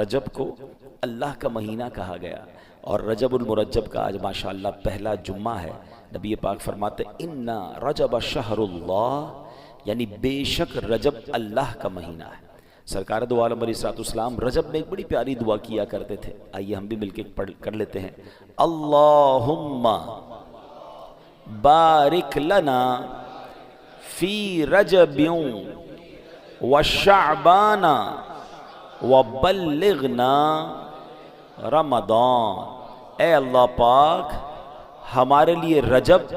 رجب کو اللہ کا مہینہ کہا گیا، اور رجب المرجب کا آج ماشاءاللہ پہلا جمعہ ہے۔ نبی پاک فرماتے اِنَّا رجب شہر اللہ، یعنی بے شک رجب اللہ کا مہینہ ہے۔ سرکار دو عالم علیہ السلام رجب میں ایک بڑی پیاری دعا کیا کرتے تھے، آئیے ہم بھی مل کے پڑھ کر لیتے ہیں۔ اللہم بارک لنا فی رجب وشعبان وبلغنا رمضان، اے اللہ پاک ہمارے لیے رجب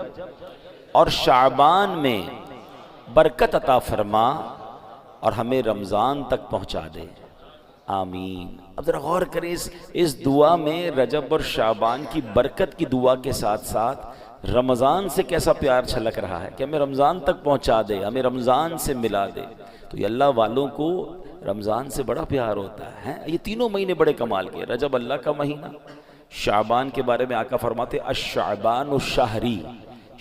اور شعبان میں برکت عطا فرما اور ہمیں رمضان تک پہنچا دے، آمین۔ اب ذرا غور کریں اس دعا میں رجب اور شعبان کی برکت کی دعا کے ساتھ ساتھ رمضان سے کیسا پیار چھلک رہا ہے کہ ہمیں رمضان تک پہنچا دے، ہمیں رمضان سے ملا دے۔ تو یہ اللہ والوں کو رمضان سے بڑا پیار ہوتا ہے۔ یہ تینوں مہینے بڑے کمال کے، رجب اللہ کا مہینہ، شعبان کے بارے میں آقا فرماتے الشعبان الشہری،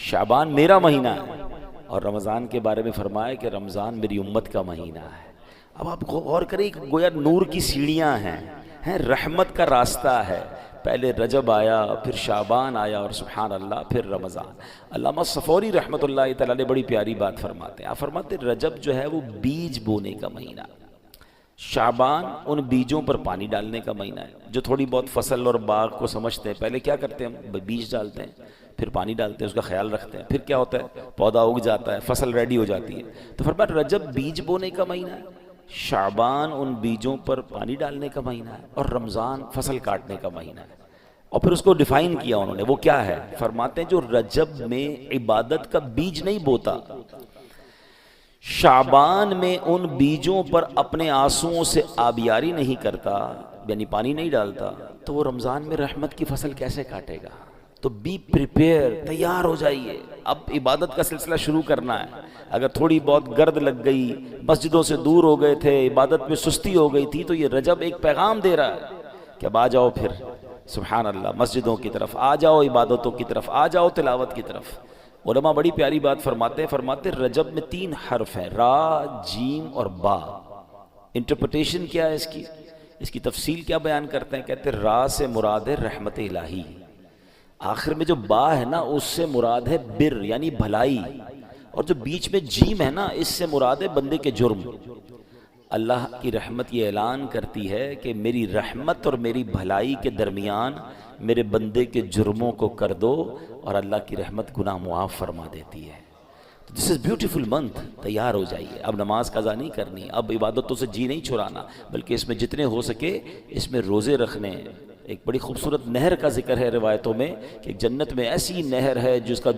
شعبان میرا مہینہ ہے، اور رمضان کے بارے میں فرمایا کہ رمضان میری امت کا مہینہ ہے۔ اب آپ غور کریں، گویا نور کی سیڑھیاں ہیں، رحمت کا راستہ ہے، پہلے رجب آیا، پھر شعبان آیا، اور سبحان اللہ پھر رمضان۔ علامہ صفوری رحمۃ اللہ تعالیٰ نے بڑی پیاری بات فرماتے ہیں، آپ فرماتے ہیں رجب جو ہے وہ بیج بونے کا مہینہ، شعبان ان بیجوں پر پانی ڈالنے کا مہینہ ہے۔ جو تھوڑی بہت فصل اور باغ کو سمجھتے ہیں، پہلے کیا کرتے ہیں ہم؟ بیج ڈالتے ہیں، پھر پانی ڈالتے ہیں، اس کا خیال رکھتے ہیں، پھر کیا ہوتا ہے؟ پودا اگ جاتا ہے، فصل ریڈی ہو جاتی ہے۔ تو فرمایا رجب بیج بونے کا مہینہ ہے، شعبان ان بیجوں پر پانی ڈالنے کا مہینہ ہے، اور رمضان فصل کاٹنے کا مہینہ ہے۔ اور پھر اس کو ڈیفائن کیا انہوں نے، وہ کیا ہے؟ فرماتے ہیں جو رجب میں عبادت کا بیج نہیں بوتا، شعبان میں ان بیجوں پر اپنے آنسوؤں سے آبیاری نہیں کرتا، یعنی پانی نہیں ڈالتا، تو وہ رمضان میں رحمت کی فصل کیسے کاٹے گا؟ تو بی پریپیئر، تیار ہو جائیے، اب عبادت کا سلسلہ شروع کرنا ہے۔ اگر تھوڑی بہت گرد لگ گئی، مسجدوں سے دور ہو گئے تھے، عبادت میں سستی ہو گئی تھی، تو یہ رجب ایک پیغام دے رہا ہے کہ اب آ جاؤ، پھر سبحان اللہ مسجدوں کی طرف آ جاؤ، عبادتوں کی طرف آ جاؤ، تلاوت کی طرف۔ علماء بڑی پیاری بات فرماتے رجب میں 3 حرف ہیں، را، جیم اور با۔ انٹرپریٹیشن کیا ہے اس کی تفصیل کیا بیان کرتے ہیں؟ کہتے ہیں را سے مراد ہے رحمت الہی، آخر میں جو با ہے نا اس سے مراد ہے بر یعنی بھلائی، اور جو بیچ میں جیم ہے نا اس سے مراد ہے بندے کے جرم۔ اللہ کی رحمت یہ اعلان کرتی ہے کہ میری رحمت اور میری بھلائی کے درمیان میرے بندے کے جرموں کو کر دو، اور اللہ کی رحمت گناہ معاف فرما دیتی ہے۔ دس از بیوٹیفل منتھ، تیار ہو جائیے، اب نماز قضا نہیں کرنی، اب عبادتوں سے جی نہیں چھڑانا، بلکہ اس میں جتنے ہو سکے اس میں روزے رکھنے۔ ایک بڑی خوبصورت نہر کا ذکر ہے روایتوں میں کہ جنت میں ایسی نہر ہے جس کا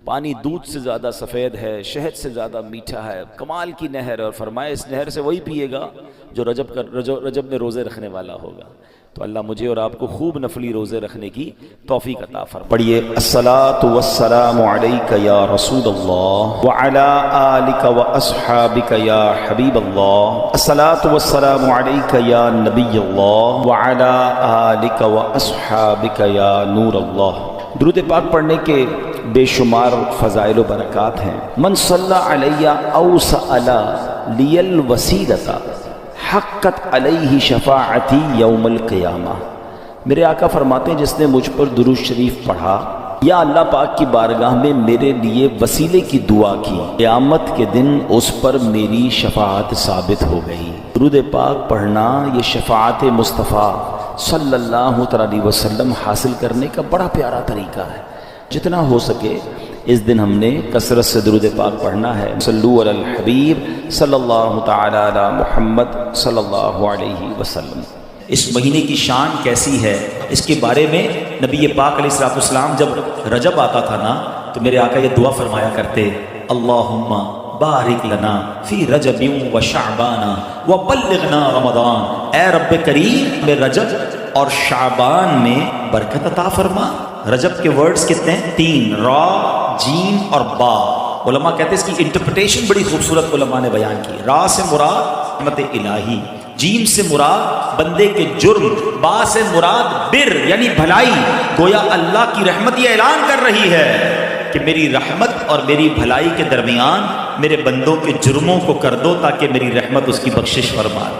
پانی دودھ سے زیادہ سفید ہے، شہد سے زیادہ میٹھا ہے، کمال کی نہر ہے، اور فرمایا اس نہر سے وہی پیے گا جو رجب میں روزے رکھنے والا ہوگا۔ تو اللہ مجھے اور آپ کو خوب نفلی روزے رکھنے کی توفیق عطا فرمائے۔ پڑھیے الصلاۃ والسلام علیک یا رسول اللہ وعلی آلک واصحابک یا حبیب اللہ، الصلاۃ والسلام علیک یا نبی اللہ وعلی آلک واصحابک یا نور اللہ۔ درود پاک پڑھنے کے بے شمار فضائل و برکات ہیں۔ من صلی علی او سأل لی الوسیلۃ حقت علیہ شفاعتی یوم القیامہ، میرے آقا فرماتے ہیں جس نے مجھ پر درود شریف پڑھا یا اللہ پاک کی بارگاہ میں میرے لیے وسیلے کی دعا کی، قیامت کے دن اس پر میری شفاعت ثابت ہو گئی۔ درود پاک پڑھنا یہ شفاعت مصطفیٰ صلی اللہ علیہ وسلم حاصل کرنے کا بڑا پیارا طریقہ ہے۔ جتنا ہو سکے اس دن ہم نے کثرت سے درود پاک پڑھنا ہے۔ صلو علی الحبیب صلی اللہ تعالی علی محمد صلی اللہ علیہ وسلم۔ اس مہینے کی شان کیسی ہے اس کے بارے میں نبی پاک علیہ السلام جب رجب آتا تھا نا تو میرے آقا یہ دعا فرمایا کرتے، اللہم بارک لنا فی رجب و شعبان و بلغنا رمضان، اے رب کریم میں رجب اور شعبان میں برکت عطا فرما۔ رجب کے ورڈز کتنے ہیں؟ 3، را، جیم اور با۔ علماء کہتے ہیں اس کی انٹرپریٹیشن بڑی خوبصورت علماء نے بیان کی۔ را سے مراد رحمت الہی، جیم سے مراد بندے کے جرم، با سے مراد بر یعنی بھلائی۔ گویا اللہ کی رحمت یہ اعلان کر رہی ہے کہ میری رحمت اور میری بھلائی کے درمیان میرے بندوں کے جرموں کو کر دو تاکہ میری رحمت اس کی بخشش فرمائے۔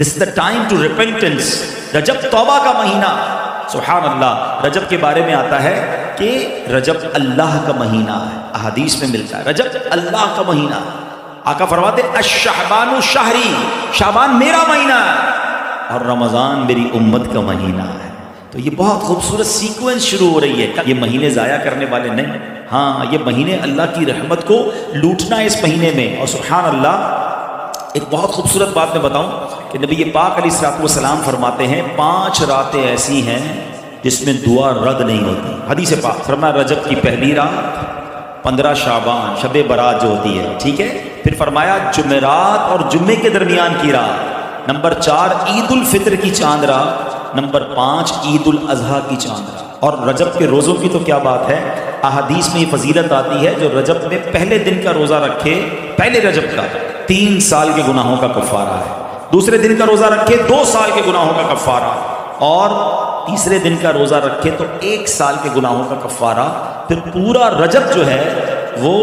This is the time to repentance. رجب توبہ کا مہینہ. سبحان اللہ. رجب کے بارے میں آتا ہے کہ رجب اللہ کا مہینہ ہے. احادیث میں ملتا ہے رجب اللہ کا مہینہ. آقا فرماتے الشعبان شہری، شعبان میرا مہینہ ہے اور رمضان میری امت کا مہینہ ہے. تو یہ بہت خوبصورت سیکوینس شروع ہو رہی ہے. یہ مہینے ضائع کرنے والے نہیں، ہاں یہ مہینے اللہ کی رحمت کو لوٹنا ہے اس مہینے میں. اور سبحان اللہ ایک بہت خوبصورت بات میں بتاؤں کہ نبی پاک علیہ الصلوۃ والسلام فرماتے ہیں 5 راتیں ایسی ہیں جس میں دعا رد نہیں ہوتی. حدیث پاک فرمایا رجب کی پہلی رات، 15 شعبان شب برات جو ہوتی ہے، ٹھیک ہے. پھر فرمایا جمعرات اور جمعے کے درمیان کی رات، نمبر 4 عید الفطر کی چاند رات، نمبر 5 عید الاضحیٰ کی چاند رات. اور رجب کے روزوں کی تو کیا بات ہے، احادیث میں یہ فضیلت آتی ہے جو رجب میں پہلے دن کا روزہ رکھے، پہلے رجب کا 3 سال کے گناہوں کا کفارہ ہے. دوسرے دن کا روزہ رکھے 2 سال کے گناہوں کا کفارہ، اور تیسرے دن کا روزہ رکھے تو 1 سال کے گناہوں کا کفارہ. پھر پورا رجب جو ہے وہ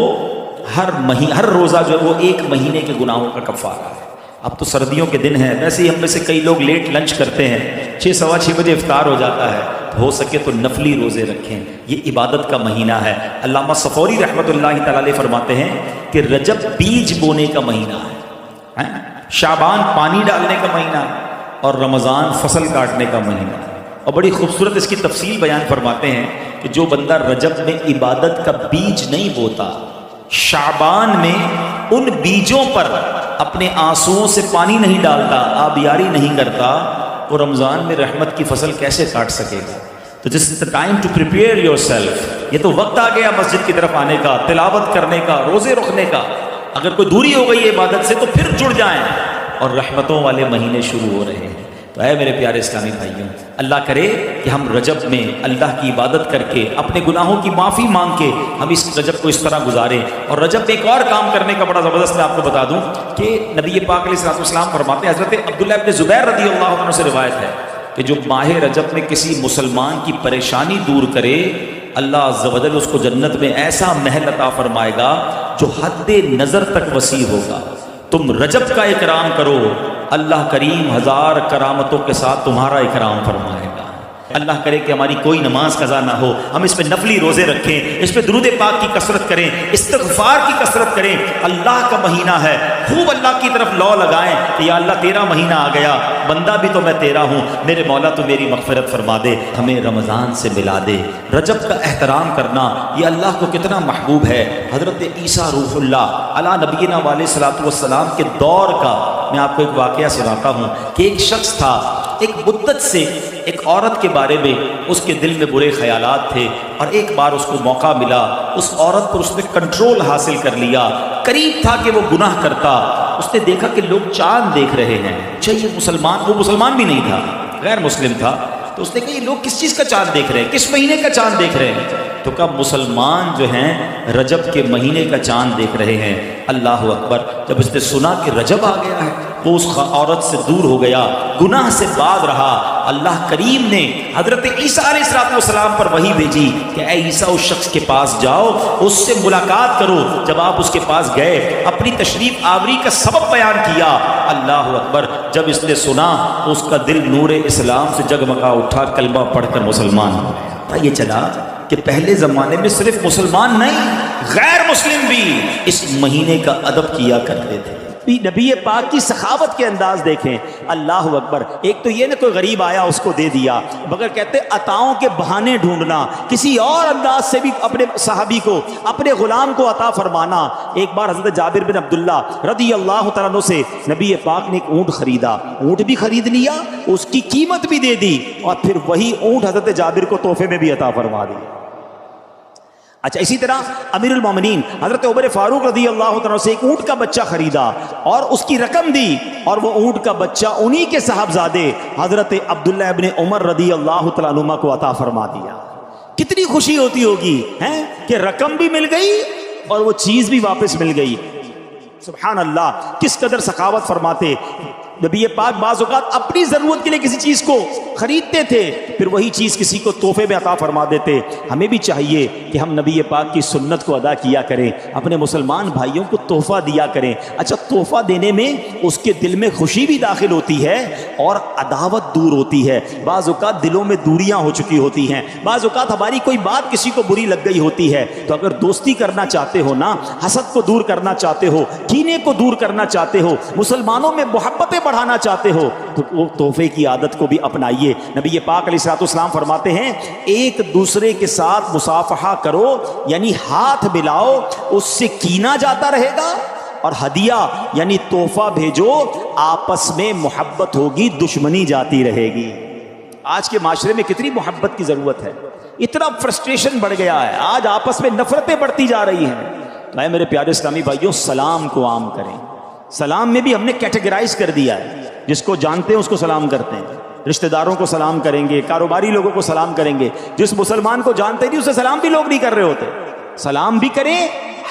ہر روزہ جو ہے وہ 1 مہینے کے گناہوں کا کفارہ ہے. اب تو سردیوں کے دن ہیں، ویسے ہی ہم میں سے کئی لوگ لیٹ لنچ کرتے ہیں، 6 سوا 6 بجے افطار ہو جاتا ہے. ہو سکے تو نفلی روزے رکھیں، یہ عبادت کا مہینہ ہے. علامہ صفوری رحمۃ اللہ تعالی علیہ فرماتے ہیں کہ رجب بیج بونے کا مہینہ ہے، شعبان پانی ڈالنے کا مہینہ ہے، اور رمضان فصل کاٹنے کا مہینہ ہے. اور بڑی خوبصورت اس کی تفصیل بیان فرماتے ہیں کہ جو بندہ رجب میں عبادت کا بیج نہیں بوتا، شعبان میں ان بیجوں پر اپنے آنسوؤں سے پانی نہیں ڈالتا، آبیاری نہیں کرتا، وہ رمضان میں رحمت کی فصل کیسے کاٹ سکے گا؟ تو this is the time to prepare yourself. یہ تو وقت آ گیا مسجد کی طرف آنے کا، تلاوت کرنے کا، روزے رکھنے کا. اگر کوئی دوری ہو گئی ہے عبادت سے تو پھر جڑ جائیں، اور رحمتوں والے مہینے شروع ہو رہے ہیں. تو اے میرے پیارے اسلامی بھائیوں، اللہ کرے کہ ہم رجب میں اللہ کی عبادت کر کے اپنے گناہوں کی معافی مانگ کے ہم اس رجب کو اس طرح گزاریں. اور رجب میں ایک اور کام کرنے کا بڑا زبردست میں آپ کو بتا دوں کہ نبی پاک علیہ الصلوۃ والسلام فرماتے ہیں، حضرت عبداللہ ابن زبیر رضی اللہ عنہ سے روایت ہے کہ جو ماہ رجب میں کسی مسلمان کی پریشانی دور کرے، اللہ عز و جل اس کو جنت میں ایسا محل عطا فرمائے گا جو حد نظر تک وسیع ہوگا. تم رجب کا اکرام کرو، اللہ کریم 1000 کرامتوں کے ساتھ تمہارا اکرام فرمائے گا. اللہ کرے کہ ہماری کوئی نماز قضا نہ ہو، ہم اس پہ نفلی روزے رکھیں، اس پہ درود پاک کی کثرت کریں، استغفار کی کثرت کریں. اللہ کا مہینہ ہے، خوب اللہ کی طرف لو لگائیں کہ یا اللہ تیرا مہینہ آ گیا، بندہ بھی تو میں تیرا ہوں، میرے مولا تو میری مغفرت فرما دے، ہمیں رمضان سے ملا دے. رجب کا احترام کرنا یہ اللہ کو کتنا محبوب ہے. حضرت عیسیٰ روح اللہ علی نبینا علیہ الصلوۃ والسلام کے دور کا میں آپ کو ایک واقعہ سناتا ہوں کہ ایک شخص تھا، ایک مدت سے ایک عورت کے بارے میں اس کے دل میں برے خیالات تھے، اور ایک بار اس کو موقع ملا، اس عورت پر اس نے کنٹرول حاصل کر لیا. قریب تھا کہ وہ گناہ کرتا. اس نے دیکھا کہ لوگ چاند دیکھ رہے ہیں. یہ مسلمان، وہ مسلمان بھی نہیں تھا، غیر مسلم تھا. تو اس نے کہا یہ لوگ کس چیز کا چاند دیکھ رہے ہیں، کس مہینے کا چاند دیکھ رہے ہیں؟ تو کہا مسلمان جو ہیں رجب کے مہینے کا چاند دیکھ رہے ہیں. اللہ اکبر. جب اس نے سنا کہ رجب آ گیا ہے وہ اس عورت سے دور ہو گیا، گناہ سے باز رہا. اللہ کریم نے حضرت عیسیٰ علیہ السلام پر وحی بھیجی کہ اے عیسیٰ اس شخص کے پاس جاؤ، اس سے ملاقات کرو. جب آپ اس کے پاس گئے، اپنی تشریف آوری کا سبب بیان کیا. اللہ اکبر. جب اس نے سنا تو اس کا دل نور اسلام سے جگمگا اٹھا، کلمہ پڑھ کر مسلمان ہو گیا. یہ چلا کہ پہلے زمانے میں صرف مسلمان نہیں، غیر مسلم بھی اس مہینے کا ادب کیا کرتے تھے. نبی پاک کی سخاوت کے انداز دیکھیں. اللہ اکبر. ایک تو یہ نہ کوئی غریب آیا اس کو دے دیا، مگر کہتے عطاؤں کے بہانے ڈھونڈنا، کسی اور انداز سے بھی اپنے صحابی کو، اپنے غلام کو عطا فرمانا. ایک بار حضرت جابر بن عبداللہ رضی اللہ تعالیٰ عنہ سے نبی پاک نے ایک اونٹ خریدا، اونٹ بھی خرید لیا، اس کی قیمت بھی دے دی، اور پھر وہی اونٹ حضرت جابر کو تحفے میں بھی عطا فرما دی. اچھا اسی طرح امیر المومنین حضرت عمر فاروق رضی اللہ عنہ سے ایک اونٹ کا بچہ خریدا اور اس کی رقم دی، اور وہ اونٹ کا بچہ انہی کے صاحبزادے حضرت عبداللہ ابن عمر رضی اللہ تعالیٰ عنہ کو عطا فرما دیا. کتنی خوشی ہوتی ہوگی ہیں کہ رقم بھی مل گئی اور وہ چیز بھی واپس مل گئی. سبحان اللہ. کس قدر سخاوت فرماتے. نبی پاک بعض اوقات اپنی ضرورت کے لیے کسی چیز کو خریدتے تھے، پھر وہی چیز کسی کو تحفے میں عطا فرما دیتے۔ ہمیں بھی چاہیے کہ ہم نبی پاک کی سنت کو ادا کیا کریں، اپنے مسلمان بھائیوں کو تحفہ دیا کریں۔ اچھا، تحفہ دینے میں اس کے دل میں خوشی بھی داخل ہوتی ہے اور عداوت دور ہوتی ہے۔ بعض اوقات دلوں میں دوریاں ہو چکی ہوتی ہیں، بعض اوقات ہماری کوئی بات کسی کو بری لگ گئی ہوتی ہے، تو اگر دوستی کرنا چاہتے ہو نا، حسد کو دور کرنا چاہتے ہو، کینے کو دور کرنا چاہتے ہو، مسلمانوں میں محبتیں بڑھانا چاہتے ہو، تو وہ تحفے کی عادت کو بھی اپنائیے۔ نبی پاک علیہ الصلوۃ والسلام فرماتے ہیں ایک دوسرے کے ساتھ مصافحہ کرو، یعنی ہاتھ ملاؤ، اس سے کینہ جاتا رہے گا، اور ہدیہ یعنی تحفہ بھیجو، آپس میں محبت ہوگی، دشمنی جاتی رہے گی۔ آج کے معاشرے میں کتنی محبت کی ضرورت ہے، اتنا فرسٹریشن بڑھ گیا ہے، آج آپس میں نفرتیں بڑھتی جا رہی ہیں۔ تو اے میرے پیارے اسلامی بھائیوں، سلام کو عام کریں۔ سلام میں بھی ہم نے کیٹیگرائز کر دیا ہے، جس کو جانتے ہیں اس کو سلام کرتے ہیں، رشتہ داروں کو سلام کریں گے، کاروباری لوگوں کو سلام کریں گے، جس مسلمان کو جانتے نہیں اسے سلام بھی لوگ نہیں کر رہے ہوتے۔ سلام بھی کریں،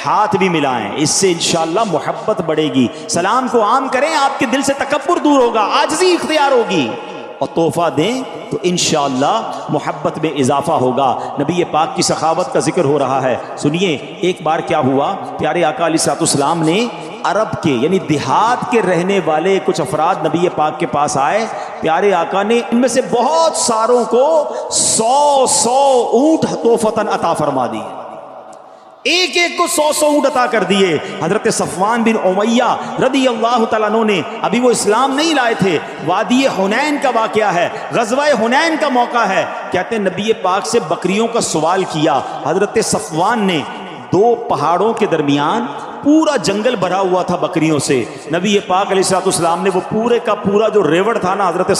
ہاتھ بھی ملائیں، اس سے انشاءاللہ محبت بڑھے گی۔ سلام کو عام کریں، آپ کے دل سے تکبر دور ہوگا، عاجزی اختیار ہوگی، اور تحفہ دیں تو انشاءاللہ محبت میں اضافہ ہوگا۔ نبی پاک کی سخاوت کا ذکر ہو رہا ہے، سنیے ایک بار کیا ہوا، پیارے آقا علیہ الصلوۃ والسلام نے عرب کے یعنی دیہات کے رہنے والے کچھ افراد نبی پاک کے پاس آئے، پیارے آقا نے ان میں سے بہت ساروں کو 100 اونٹ تحفتاً عطا فرما دی، ایک ایک کو 100 اونٹ عطا کر دیے۔ حضرت صفوان بن امیہ رضی اللہ تعالیٰ عنہ نے، ابھی وہ اسلام نہیں لائے تھے، وادی حنین کا واقعہ ہے، غزوہ حنین کا موقع ہے، کہتے ہیں نبی پاک سے بکریوں کا سوال کیا۔ حضرت صفوان نے 2 پہاڑوں کے درمیان پورا جنگل بھرا ہوا تھا بکریوں سے، نبی پاک علیہ الصلوۃ والسلام نے وہ پورے کا پورا جو ریوڑ تھا نا، حضرت